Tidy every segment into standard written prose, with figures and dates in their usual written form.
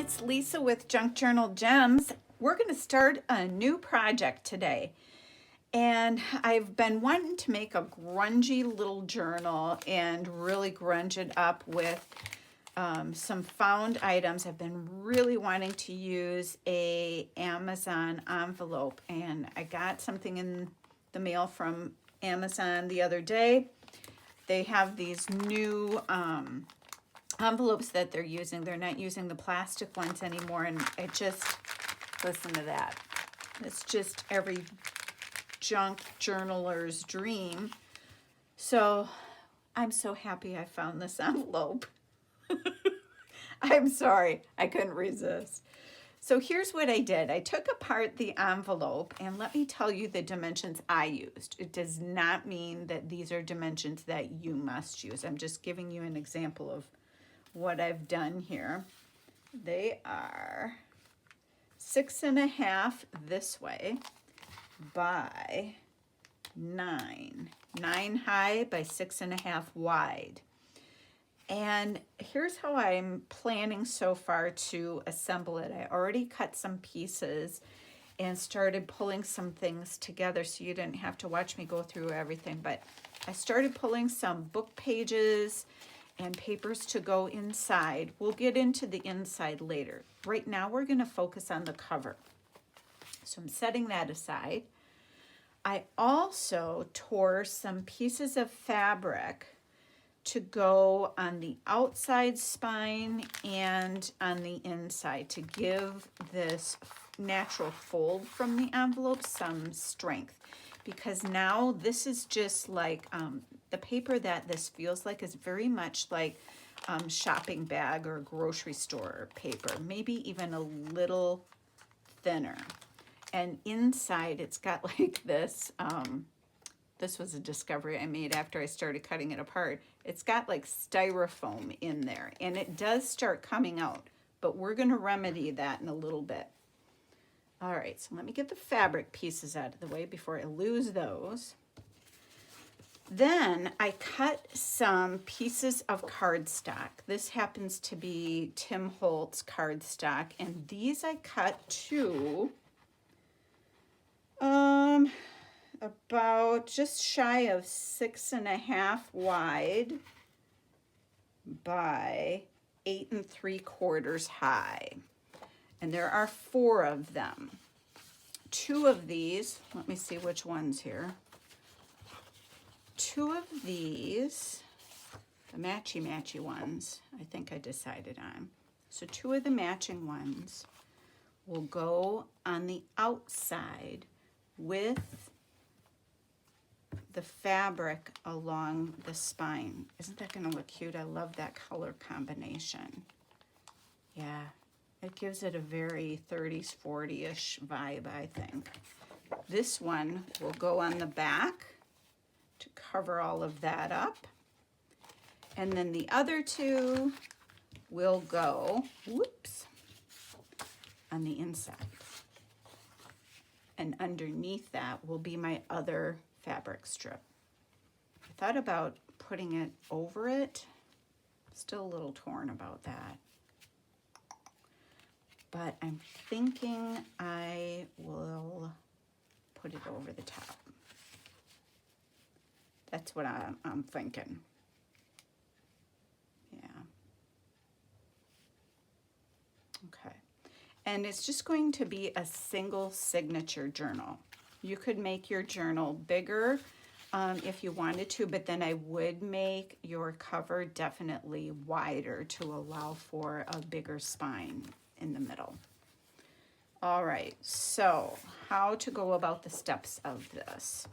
it's Lisa with Junk Journal Gems. We're going to start a new project today. And I've been wanting to make a grungy little journal and really grunge it up with some found items. I've been really wanting to use a Amazon envelope, and I got something in the mail from Amazon the other day. They have these new envelopes that they're using. They're not using the plastic ones anymore, and it just, listen to that. It's just every junk journaler's dream. So I'm so happy I found this envelope. I'm sorry, I couldn't resist. So here's what I did. I took apart the envelope, and let me tell you the dimensions I used. It does not mean that these are dimensions that you must use. I'm just giving you an example of what I've done here. They are 6.5 this way by 9 high by 6.5 wide. And here's how I'm planning so far to assemble it. I already cut some pieces and started pulling some things together, so you didn't have to watch me go through everything, but I started pulling some book pages and papers to go inside. We'll get into the inside later. Right now we're going to focus on the cover. So I'm setting that aside. I also tore some pieces of fabric to go on the outside spine and on the inside to give this natural fold from the envelope some strength, because now this is just like the paper that this feels like is very much like shopping bag or grocery store paper, maybe even a little thinner. And inside it's got like this, this was a discovery I made after I started cutting it apart. It's got like styrofoam in there, and it does start coming out, but we're going to remedy that in a little bit. All right, so let me get the fabric pieces out of the way before I lose those. Then I cut some pieces of cardstock. This happens to be Tim Holtz cardstock, and these I cut to about just shy of 6.5 wide by 8 3/4 high. And there are 4 of them. 2 of these, let me see which ones here. 2 of these, the matchy ones, I think I decided on. So 2 of the matching ones will go on the outside with the fabric along the spine. Isn't that going to look cute? I love that color combination. Yeah, it gives it a very 30s, 40-ish vibe, I think. This one will go on the back to cover all of that up. And then the other 2 will go, whoops, on the inside. And underneath that will be my other fabric strip. I thought about putting it over it. Still a little torn about that. But I'm thinking I will put it over the top. That's what I'm thinking. Yeah. Okay. And it's just going to be a single signature journal. You could make your journal bigger if you wanted to, but then I would make your cover definitely wider to allow for a bigger spine in the middle. All right, so how to go about the steps of this.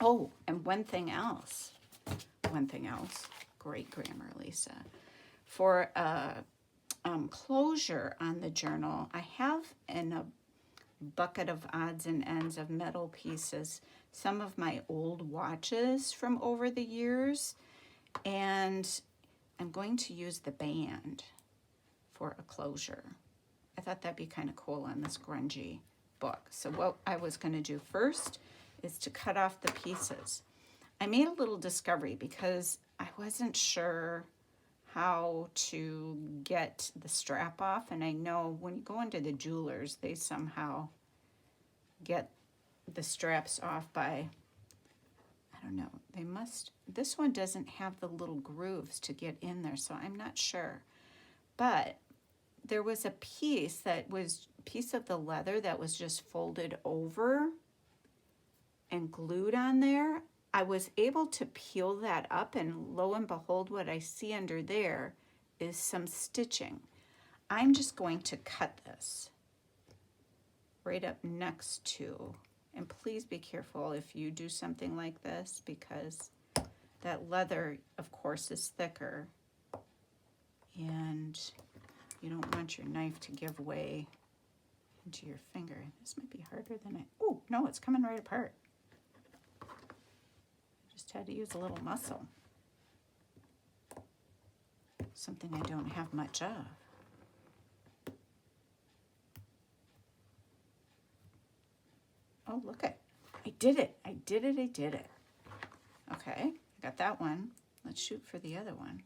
Oh, and one thing else, great grammar, Lisa. For closure on the journal, I have in a bucket of odds and ends of metal pieces some of my old watches from over the years, and I'm going to use the band for a closure. I thought that'd be kind of cool on this grungy book. So what I was going to do first is to cut off the pieces. I made a little discovery because I wasn't sure how to get the strap off, and I know when you go into the jewelers, they somehow get the straps off by, I don't know, they must, this one doesn't have the little grooves to get in there, so I'm not sure. But there was a piece of the leather that was just folded over and glued on there. I was able to peel that up, and lo and behold, what I see under there is some stitching. I'm just going to cut this right up next to, and please be careful if you do something like this, because that leather, of course, is thicker, and you don't want your knife to give way into your finger. This might be harder than oh, no, it's coming right apart. Just had to use a little muscle. Something I don't have much of. Oh, look it. I did it. I did it. I did it. Okay, I got that one. Let's shoot for the other one.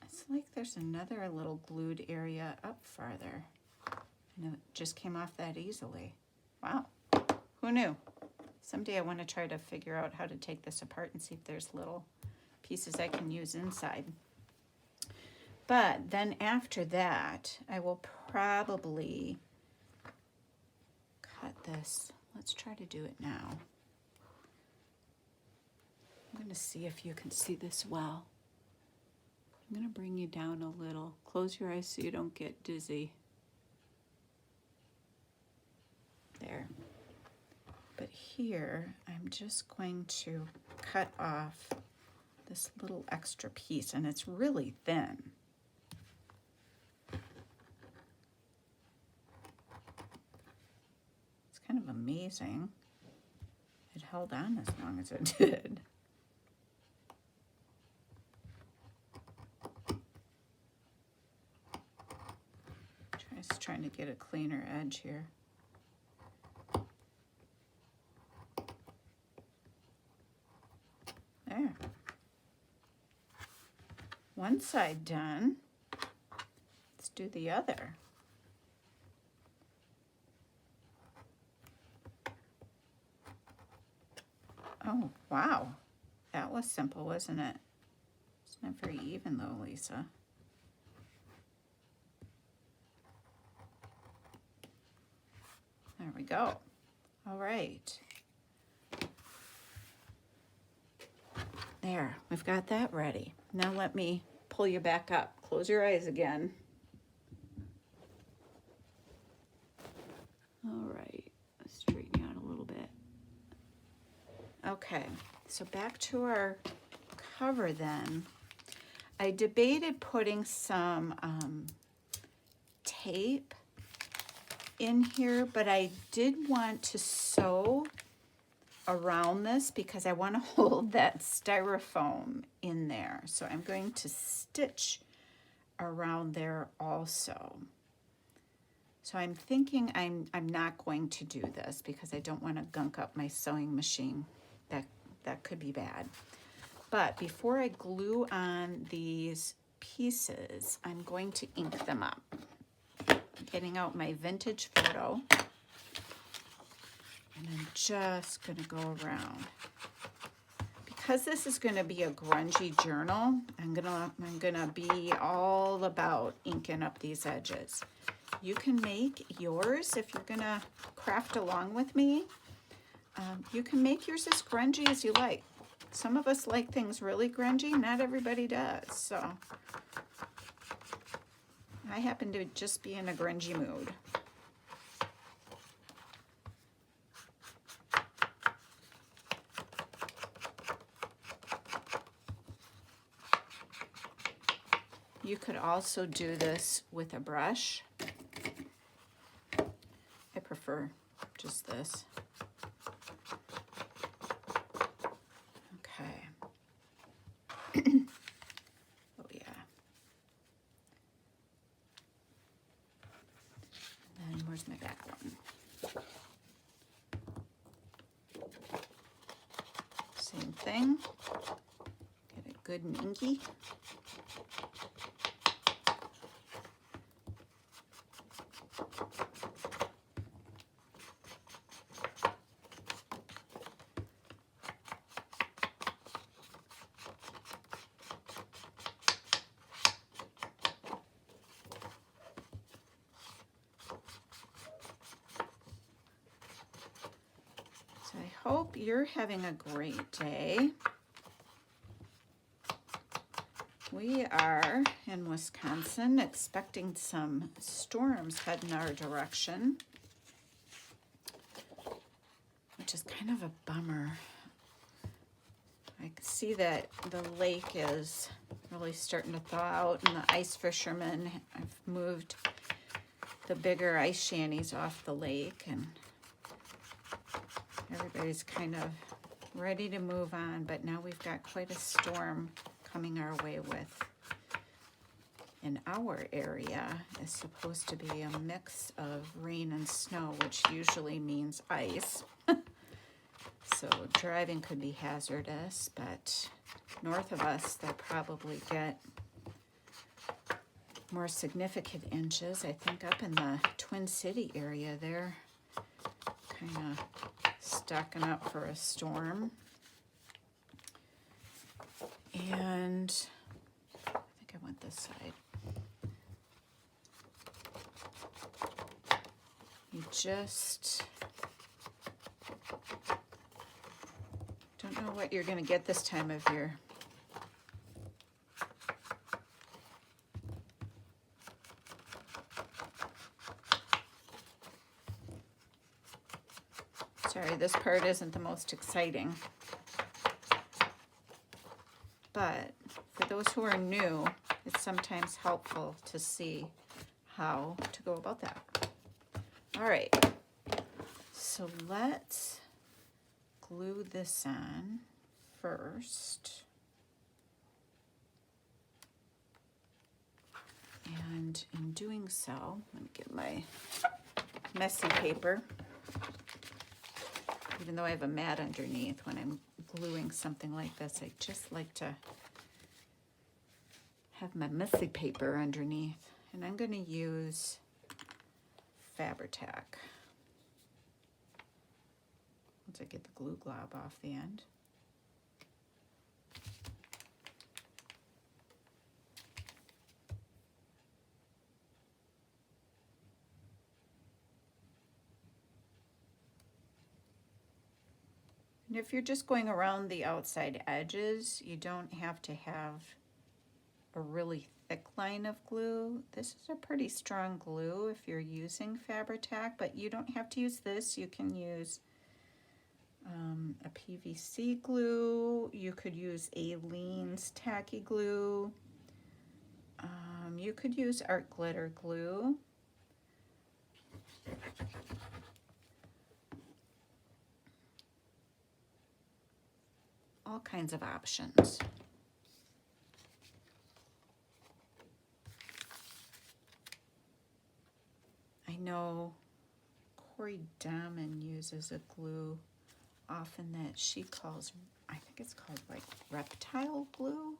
It's like there's another little glued area up farther. And it just came off that easily. Wow, who knew? Someday I want to try to figure out how to take this apart and see if there's little pieces I can use inside. But then after that, I will probably cut this. Let's try to do it now. I'm going to see if you can see this well. I'm going to bring you down a little. Close your eyes so you don't get dizzy. There. But here, I'm just going to cut off this little extra piece, and it's really thin. It's kind of amazing it held on as long as it did. Just trying to get a cleaner edge here. There. One side done. Let's do the other. Oh, wow. That was simple, wasn't it? It's not very even though, Lisa. There we go. All right. There, we've got that ready. Now let me pull you back up. Close your eyes again. All right, let's straighten you out a little bit. Okay, so back to our cover then. I debated putting some tape in here, but I did want to sew around this because I want to hold that styrofoam in there. So I'm going to stitch around there also. So I'm thinking I'm not going to do this because I don't want to gunk up my sewing machine. That could be bad. But before I glue on these pieces, I'm going to ink them up. Getting out my vintage photo. And I'm just going to go around. Because this is going to be a grungy journal, I'm gonna be all about inking up these edges. You can make yours if you're going to craft along with me. You can make yours as grungy as you like. Some of us like things really grungy. Not everybody does. So I happen to just be in a grungy mood. You could also do this with a brush. I prefer just this. Okay. Oh yeah. Where's my back one? Same thing. Get it good and inky. I hope you're having a great day. We are in Wisconsin expecting some storms heading our direction, which is kind of a bummer. I can see that the lake is really starting to thaw out, and the ice fishermen have moved the bigger ice shanties off the lake, and everybody's kind of ready to move on, but now we've got quite a storm coming our way with. In our area is supposed to be a mix of rain and snow, which usually means ice. So driving could be hazardous, but north of us they'll probably get more significant inches. I think up in the Twin City area they're kind of stocking up for a storm. And I think I went this side. You just don't know what you're going to get this time of year. Sorry, this part isn't the most exciting. But for those who are new, it's sometimes helpful to see how to go about that. All right, so let's glue this on first. And in doing so, let me get my messy paper. Even though I have a mat underneath, when I'm gluing something like this, I just like to have my messy paper underneath. And I'm going to use Fabri-Tac. Once I get the glue glob off the end. And if you're just going around the outside edges, you don't have to have a really thick line of glue. This is a pretty strong glue if you're using Fabri-Tac, but you don't have to use this. You can use a PVC glue. You could use Aleene's tacky glue. You could use art glitter glue. All kinds of options. I know Corey Dahman uses a glue often that she calls, I think it's called like reptile glue.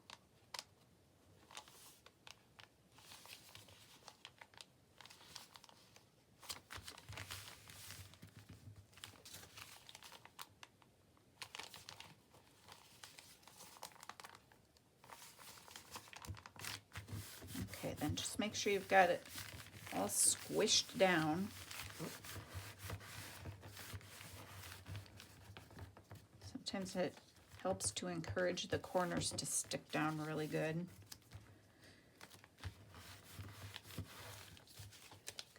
Okay, then just make sure you've got it all squished down. Sometimes it helps to encourage the corners to stick down really good.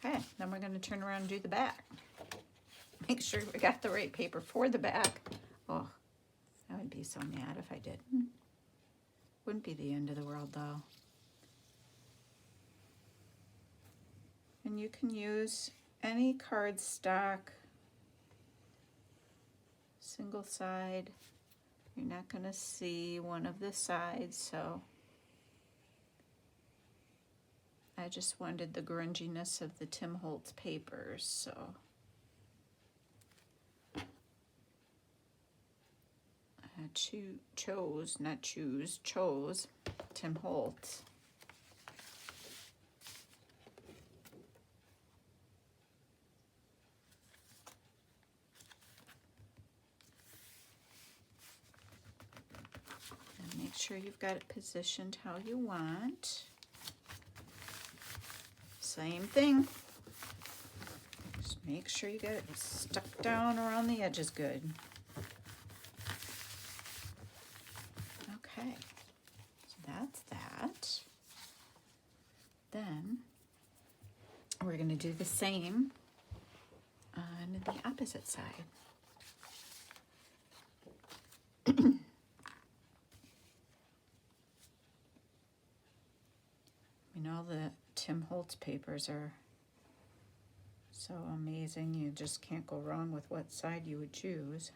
Okay, then we're going to turn around and do the back. Make sure we got the right paper for the back. Oh, I would be so mad if I didn't. Wouldn't be the end of the world though. And you can use any cardstock, single side. You're not going to see one of the sides, so I I just wanted the grunginess of the Tim Holtz papers, so. I chose Tim Holtz. And make sure you've got it positioned how you want. Same thing. Just make sure you get it stuck down around the edges good. Okay, so that's that. Then we're going to do the same on the opposite side. You know, the Tim Holtz papers are so amazing. You just can't go wrong with what side you would choose.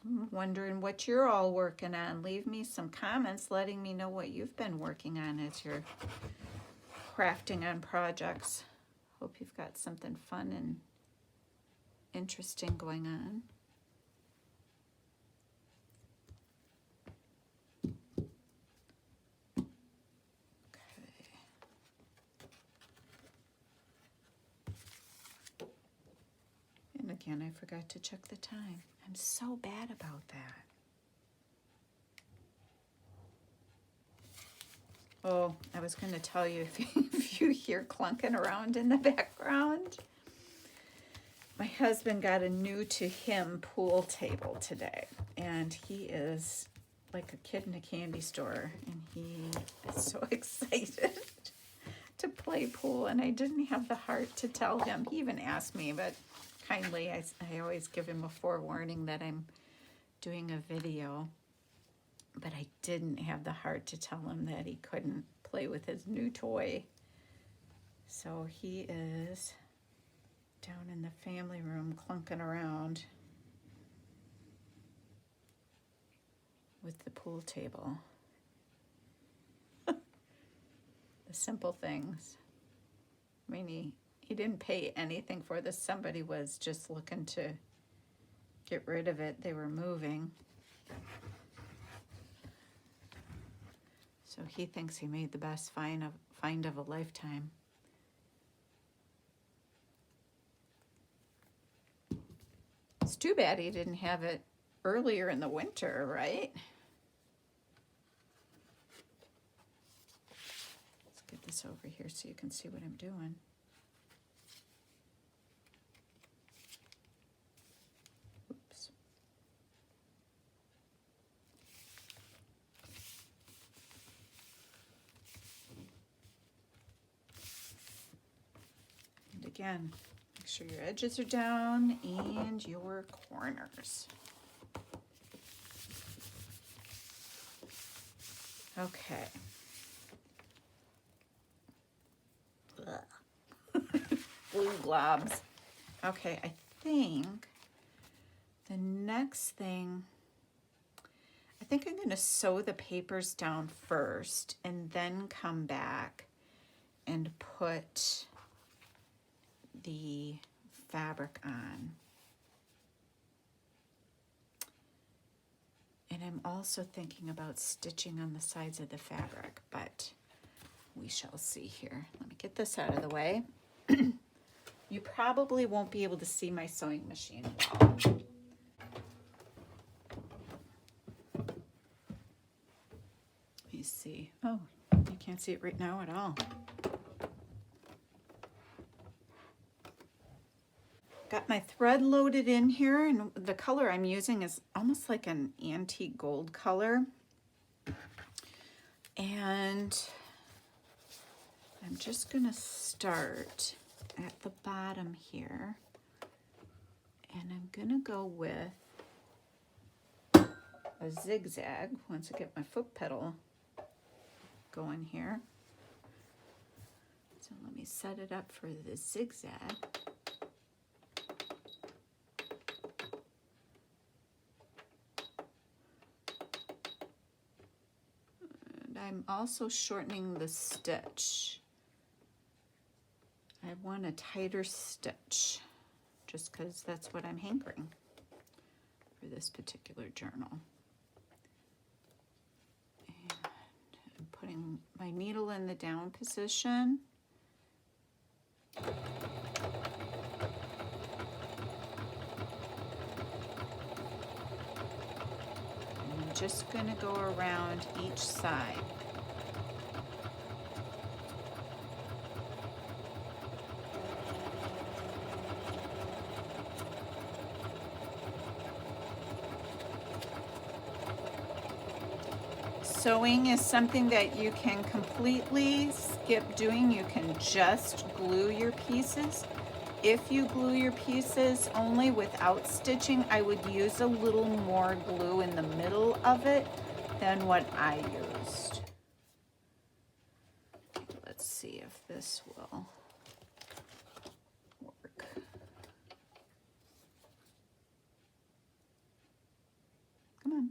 I'm wondering what you're all working on. Leave me some comments letting me know what you've been working on as you're crafting on projects. Hope you've got something fun and interesting going on. And again, I forgot to check the time. I'm so bad about that. Oh, I was going to tell you, if you hear clunking around in the background, my husband got a new to him pool table today, and he is like a kid in a candy store, and he is so excited to play pool, and I didn't have the heart to tell him. He even asked me, but kindly, I always give him a forewarning that I'm doing a video, but I didn't have the heart to tell him that he couldn't play with his new toy. So he is down in the family room clunking around with the pool table. The simple things. I mean, he didn't pay anything for this. Somebody was just looking to get rid of it. They were moving. So he thinks he made the best find of a lifetime. It's too bad he didn't have it earlier in the winter, right? Let's get this over here so you can see what I'm doing. Oops. And again, make sure your edges are down and your corners. Okay. Blue globs. Okay, I think the next thing, I think I'm going to sew the papers down first and then come back and put the fabric on. And I'm also thinking about stitching on the sides of the fabric, but we shall see here. Let me get this out of the way. You probably won't be able to see my sewing machine well. Let me see. Oh, you can't see it right now at all. Got my thread loaded in here, and the color I'm using is almost like an antique gold color. And I'm just gonna start at the bottom here, and I'm gonna go with a zigzag once I get my foot pedal going here. So let me set it up for the zigzag. And I'm also shortening the stitch. I want a tighter stitch just because that's what I'm hankering for this particular journal. And I'm putting my needle in the down position. And I'm just going to go around each side. Sewing is something that you can completely skip doing. You can just glue your pieces. If you glue your pieces only without stitching, I would use a little more glue in the middle of it than what I used. Let's see if this will work. Come on.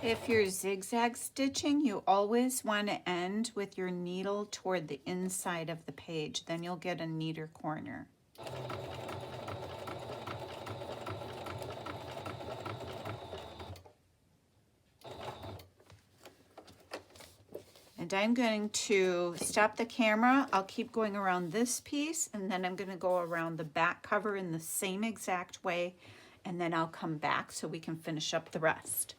If you're zigzag stitching, you always want to end with your needle toward the inside of the page. Then you'll get a neater corner. And I'm going to stop the camera. I'll keep going around this piece, and then I'm going to go around the back cover in the same exact way, and then I'll come back so we can finish up the rest.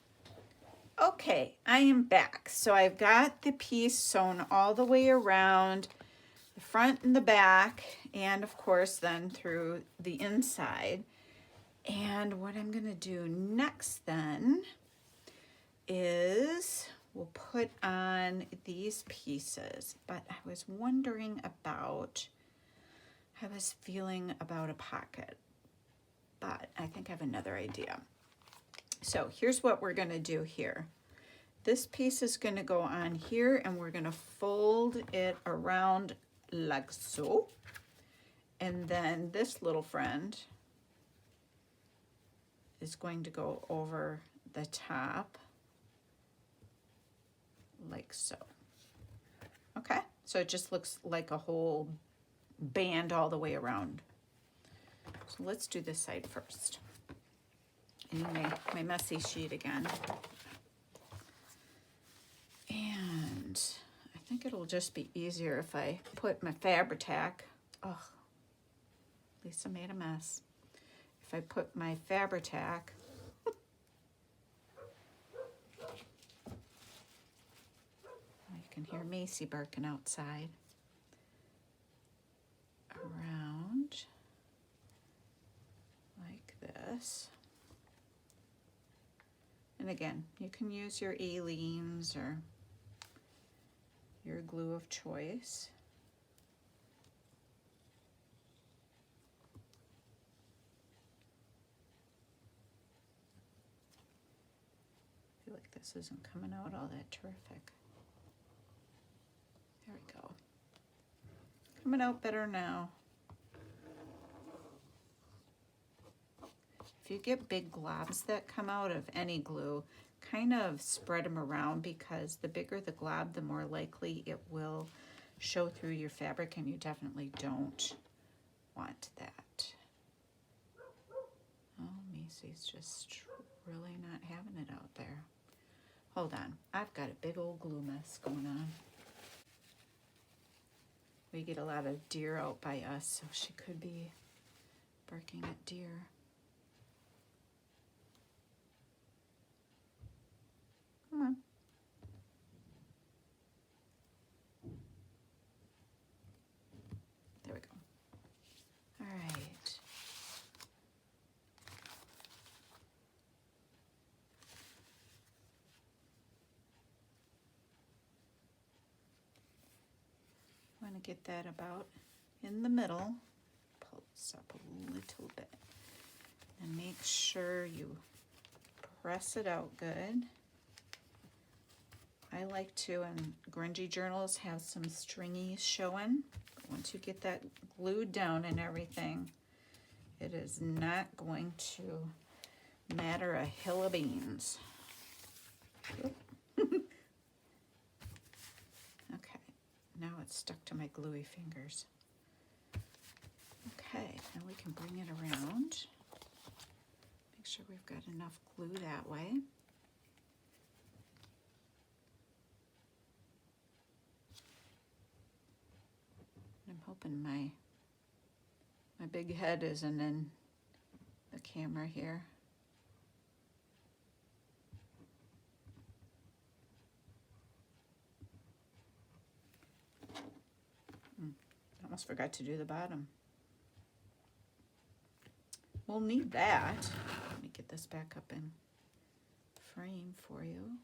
Okay, I am back. So I've got the piece sewn all the way around the front and the back, and of course then through the inside. And what I'm going to do next then is we'll put on these pieces. But I was wondering about, I was feeling about a pocket, but I think I have another idea. So here's what we're going to do here. This piece is going to go on here, and we're going to fold it around like so. And then this little friend is going to go over the top like so. Okay, so it just looks like a whole band all the way around. So let's do this side first. Anyway, my messy sheet again. And I think it'll just be easier if I put my Fabri-Tac. Oh, Lisa made a mess. If I put my Fabri-Tac you can hear Macy barking outside. Around like this. And again, you can use your Aleene's or your glue of choice. I feel like this isn't coming out all that terrific. There we go. Coming out better now. If you get big globs that come out of any glue, kind of spread them around, because the bigger the glob, the more likely it will show through your fabric, and you definitely don't want that. Oh, Macy's just really not having it out there. Hold on, I've got a big old glue mess going on. We get a lot of deer out by us, so she could be barking at deer. Come on. There we go. All right. get that about in the middle. Pull this up a little bit. And make sure you press it out good. I like to, in grungy journals, have some stringy showing. But once you get that glued down and everything, it is not going to matter a hill of beans. Okay, now it's stuck to my gluey fingers. Okay, now we can bring it around. Make sure we've got enough glue that way. I'm hoping my big head isn't in the camera here. Almost forgot to do the bottom. We'll need that. Let me get this back up in frame for you.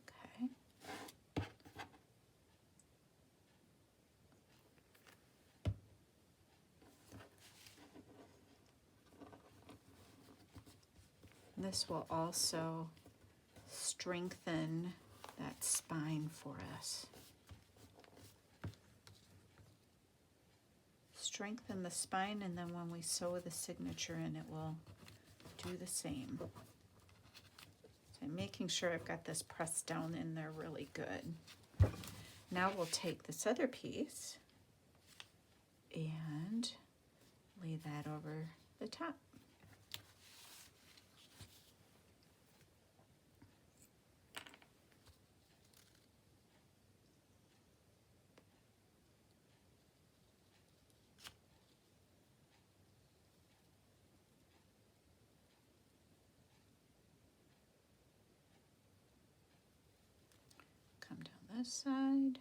Okay. This will also strengthen that spine for us. Strengthen the spine, and then when we sew the signature in, it will do the same. So I'm making sure I've got this pressed down in there really good. Now we'll take this other piece and lay that over the top. Come down this side.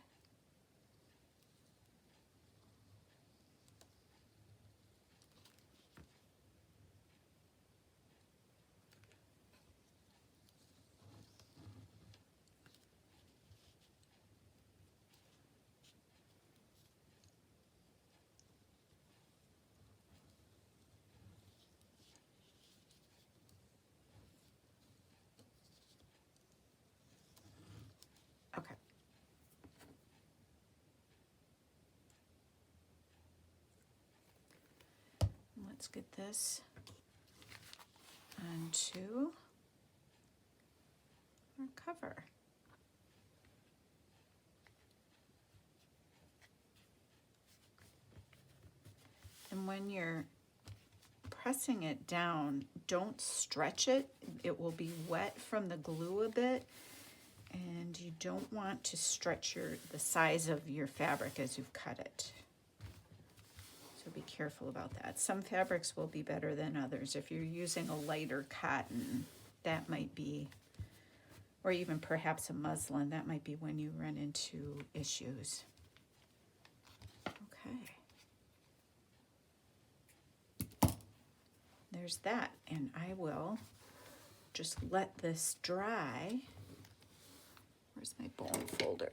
Okay. Let's get this onto our cover. And when you're pressing it down, don't stretch it. It will be wet from the glue a bit, and you don't want to stretch the size of your fabric as you've cut it. So be careful about that. Some fabrics will be better than others. If you're using a lighter cotton, that might be, or even perhaps a muslin, that might be when you run into issues. Okay. There's that, and I will just let this dry. Where's my bone folder?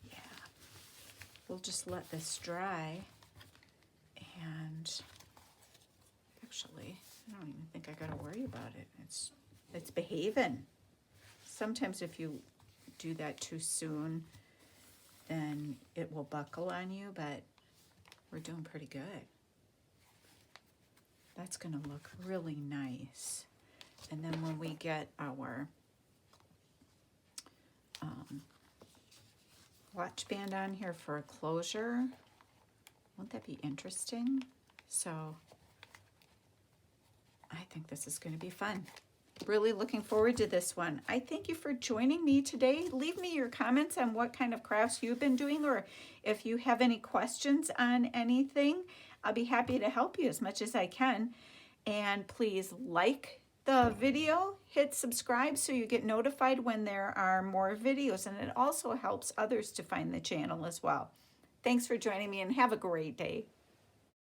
Yeah. We'll just let this dry, and actually, I don't even think I gotta worry about it. It's behaving. Sometimes if you do that too soon, then it will buckle on you, but we're doing pretty good. That's gonna look really nice. And then when we get our watch band on here for a closure, won't that be interesting? So I think this is gonna be fun. Really looking forward to this one. I thank you for joining me today. Leave me your comments on what kind of crafts you've been doing, or if you have any questions on anything. I'll be happy to help you as much as I can. And please like the video, hit subscribe so you get notified when there are more videos, and it also helps others to find the channel as well. Thanks for joining me and have a great day.